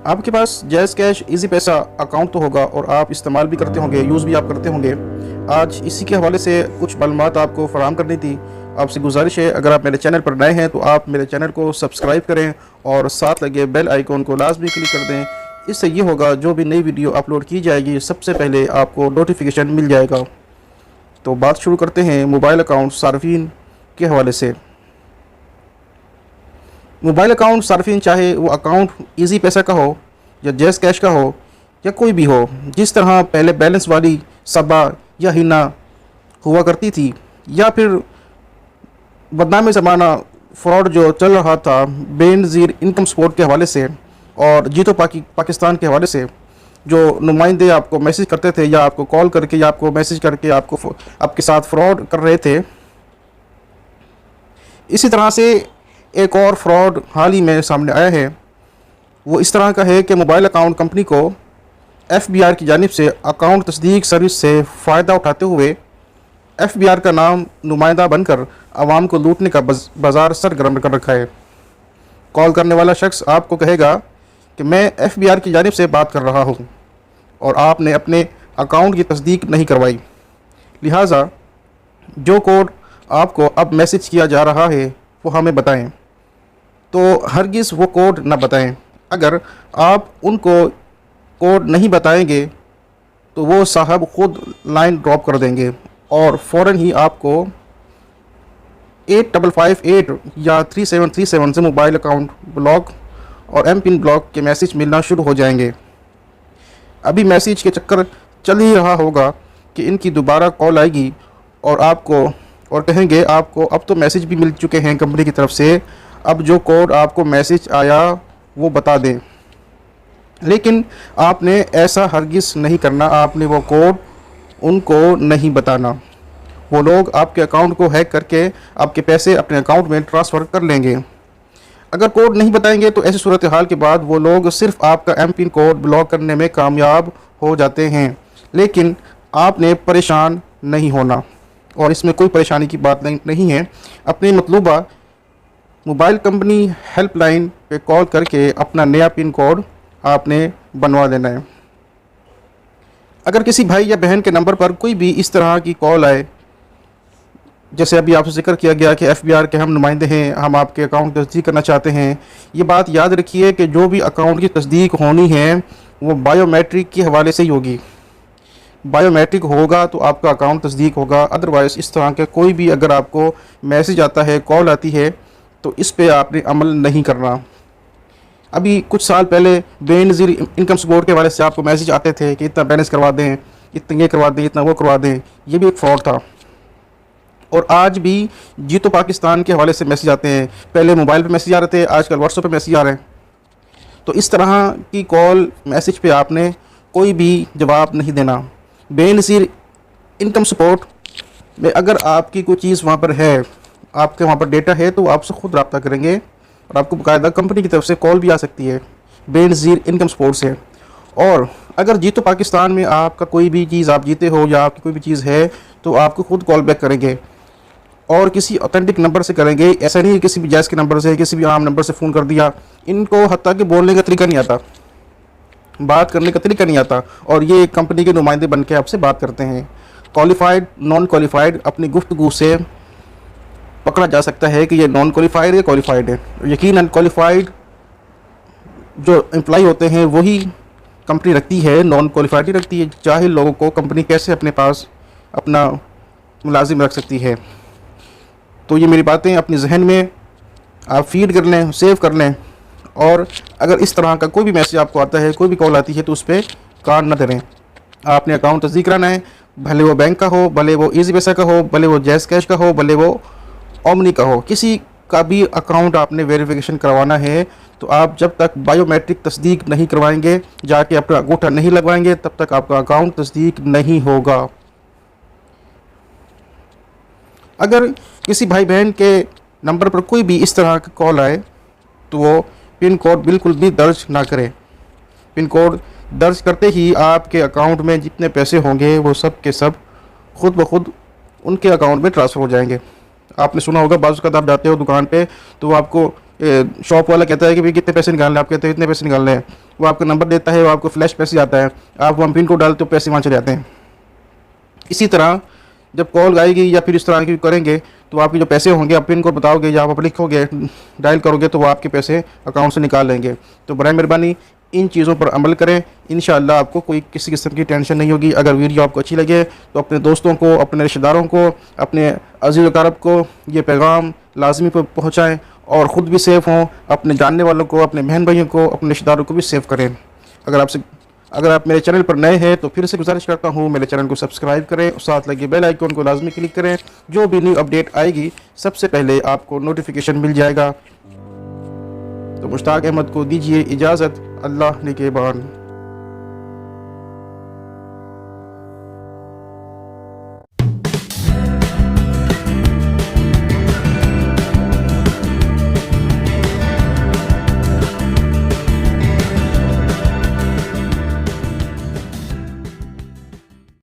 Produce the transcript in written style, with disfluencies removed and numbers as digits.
आपके पास jazz cash easy पैसा account तो होगा और आप इस्तेमाल भी करते होंगे, यूज़ भी आप करते होंगे। आज इसी के हवाले से कुछ मालूमात आपको फराहम करनी थी। आपसे गुजारिश है, अगर आप मेरे चैनल पर नए हैं तो आप मेरे चैनल को सब्सक्राइब करें और साथ लगे बेल आइकॉन को लाजमी क्लिक कर दें। इससे ये होगा जो भी नई वीडियो अपलोड की जाएगी सबसे पहले आपको नोटिफिकेशन मिल जाएगा। तो बात शुरू करते हैं मोबाइल अकाउंट सार्फिन के हवाले से। मोबाइल अकाउंट सार्फिन, चाहे वो अकाउंट इजी पैसा का हो या जैज़ कैश का हो या कोई भी हो, जिस तरह पहले बैलेंस वाली सबा या हिना हुआ करती थी, या फिर बदनामी ज़माना फ्रॉड जो चल रहा था बेनज़ीर इनकम सपोर्ट के हवाले से और जीतो पाकिस्तान के हवाले से, जो नुमाइंदे आपको मैसेज करते थे या आपको कॉल करके या आपको मैसेज करके आपके साथ फ्रॉड कर रहे थे। इसी तरह से एक और फ्रॉड हाल ही में सामने आया है। वो इस तरह का है कि मोबाइल अकाउंट कंपनी को FBI की जानिब से अकाउंट तस्दीक सर्विस से फ़ायदा उठाते हुए FBI का नाम नुमाइंदा बनकर आवाम को लूटने का बाज़ार सरगर्म कर रखा है। कॉल करने वाला शख्स आपको कहेगा कि मैं FBI की जानिब से बात कर रहा हूँ और आपने अपने अकाउंट की तस्दीक नहीं करवाई, लिहाजा जो कोड आपको अब मैसेज किया जा रहा है वो हमें बताएं। तो हरगिज़ वो कोड ना बताएं। अगर आप उनको कोड नहीं बताएंगे तो वो साहब ख़ुद लाइन ड्रॉप कर देंगे और फ़ौरन ही आपको 8558 या 3737 से मोबाइल अकाउंट ब्लॉक और एमपिन ब्लॉक के मैसेज मिलना शुरू हो जाएंगे। अभी मैसेज के चक्कर चल ही रहा होगा कि इनकी दोबारा कॉल आएगी और कहेंगे आपको अब तो मैसेज भी मिल चुके हैं कंपनी की तरफ से, अब जो कोड आपको मैसेज आया वो बता दें। लेकिन आपने ऐसा हरगिज़ नहीं करना, आपने वो कोड उनको नहीं बताना। वो लोग आपके अकाउंट को हैक करके आपके पैसे अपने अकाउंट में ट्रांसफ़र कर लेंगे। अगर कोड नहीं बताएंगे तो ऐसी सूरत हाल के बाद वो लोग सिर्फ आपका एमपिन कोड ब्लॉक करने में कामयाब हो जाते हैं। लेकिन आपने परेशान नहीं होना और इसमें कोई परेशानी की बात नहीं है। अपनी मतलूबा मोबाइल कंपनी हेल्पलाइन पे कॉल करके अपना नया पिन कोड आपने बनवा लेना है। अगर किसी भाई या बहन के नंबर पर कोई भी इस तरह की कॉल आए, जैसे अभी आपसे जिक्र किया गया कि FBI के हम नुमाइंदे हैं, हम आपके अकाउंट तस्दीक करना चाहते हैं, ये बात याद रखिए कि जो भी अकाउंट की तस्दीक होनी है वो बायोमेट्रिक के हवाले से ही होगी। बायोमेट्रिक होगा तो आपका अकाउंट तस्दीक होगा। अदरवाइज़ इस तरह के कोई भी अगर आपको मैसेज आता है, कॉल आती है, तो इस पे आपने अमल नहीं करना। अभी कुछ साल पहले बेनज़ीर इनकम सपोर्ट के हवाले से आपको मैसेज आते थे कि इतना बैलेंस करवा दें, इतना ये करवा दें, इतना वो करवा दें। ये भी एक फ्रॉड था। और आज भी जीतो पाकिस्तान के हवाले से मैसेज आते हैं। पहले मोबाइल पे मैसेज आ रहे थे, आजकल व्हाट्सएप पे मैसेज आ रहे हैं। तो इस तरह की कॉल मैसेज पे आपने कोई भी जवाब नहीं देना। बेनज़ीर इनकम सपोर्ट में अगर आपकी कोई चीज़ वहाँ पर है, आपके वहाँ पर डेटा है, तो आपसे ख़ुद रब्ता करेंगे और आपको बाकायदा कंपनी की तरफ से कॉल भी आ सकती है बेनज़ीर इनकम सपोर्ट से। और अगर जीतो पाकिस्तान में आपका कोई भी चीज़ आप जीते हो या आपकी कोई भी चीज़ है तो आपको ख़ुद कॉल बैक करेंगे और किसी ऑथेंटिक नंबर से करेंगे। ऐसा नहीं किसी भी जायज़ के नंबर से, किसी भी आम नंबर से फ़ोन कर दिया। इनको हत्ता कि बोलने का तरीका नहीं आता, बात करने का तरीका नहीं आता और ये कंपनी के नुमाइंदे बन के आपसे बात करते हैं। क्वालिफाइड नॉन क्वालिफाइड अपनी गुफ्तगू से पकड़ा जा सकता है कि ये नॉन क्वालिफाइड या क्वालिफाइड है। यकीनन क्वालिफाइड जो एम्प्लॉय होते हैं वही कंपनी रखती है, नॉन क्वालिफाइड ही रखती है। जाहिल लोगों को कंपनी कैसे अपने पास अपना मुलाजिम रख सकती है। तो ये मेरी बातें अपने जहन में आप फीड कर लें, सेव कर लें और अगर इस तरह का कोई भी मैसेज आपको आता है, कोई भी कॉल आती है, तो उस पर कान न धरें। आपने अकाउंट तस्दीक कराना है, भले वो बैंक का हो, भले वो इजी पैसा का हो, भले वो जैज़ कैश का हो, भले वो ओमनी का हो, किसी का भी अकाउंट आपने वेरिफिकेशन करवाना है। तो आप जब तक बायोमेट्रिक तस्दीक नहीं करवाएंगे, जाके अपना अंगूठा नहीं लगवाएंगे, तब तक आपका अकाउंट तस्दीक नहीं होगा। अगर किसी भाई बहन के नंबर पर कोई भी इस तरह का कॉल आए तो वो पिन कोड बिल्कुल भी दर्ज ना करें। पिन कोड दर्ज करते ही आपके अकाउंट में जितने पैसे होंगे वो सब के सब खुद ब खुद उनके अकाउंट में ट्रांसफ़र हो जाएंगे। आपने सुना होगा, बाज़ वक़्त आप जाते हो दुकान पे तो वो आपको शॉप वाला कहता है कि भाई कितने पैसे निकालने हैं, आप कहते हो इतने पैसे निकालने हैं, वो आपका नंबर देता है, वो आपको फ्लैश पैसे आता है, आप वहाँ पिन कोड डालते हो, पैसे वहाँ चले जाते हैं। इसी तरह जब कॉल आएगी या फिर इस तरह की करेंगे तो आपके जो पैसे होंगे, आप पिन कोड बताओगे या आप लिखोगे, डायल करोगे, तो वो आपके पैसे अकाउंट से निकाल लेंगे। तो बराए मेहरबानी इन चीज़ों पर अमल करें, इंशाअल्लाह आपको कोई किसी किस्म की टेंशन नहीं होगी। अगर वीडियो आपको अच्छी लगे तो अपने दोस्तों को, अपने रिश्तेदारों को, अपने अज़ीज़ अक़ारब को ये पैगाम लाजमी पहुँचाएँ और ख़ुद भी सेफ़ हों, अपने जानने वालों को, अपने बहन भाइयों को, अपने रिश्तेदारों को भी सेव करें। अगर आप मेरे चैनल पर नए हैं तो फिर से गुजारिश करता हूँ मेरे चैनल को सब्सक्राइब करें और साथ लगे बेल आइकन को लाजमी क्लिक करें। जो भी न्यू अपडेट आएगी सबसे पहले आपको नोटिफिकेशन मिल जाएगा। तो मुश्ताक अहमद को दीजिए इजाज़त। अल्लाह निगहबान।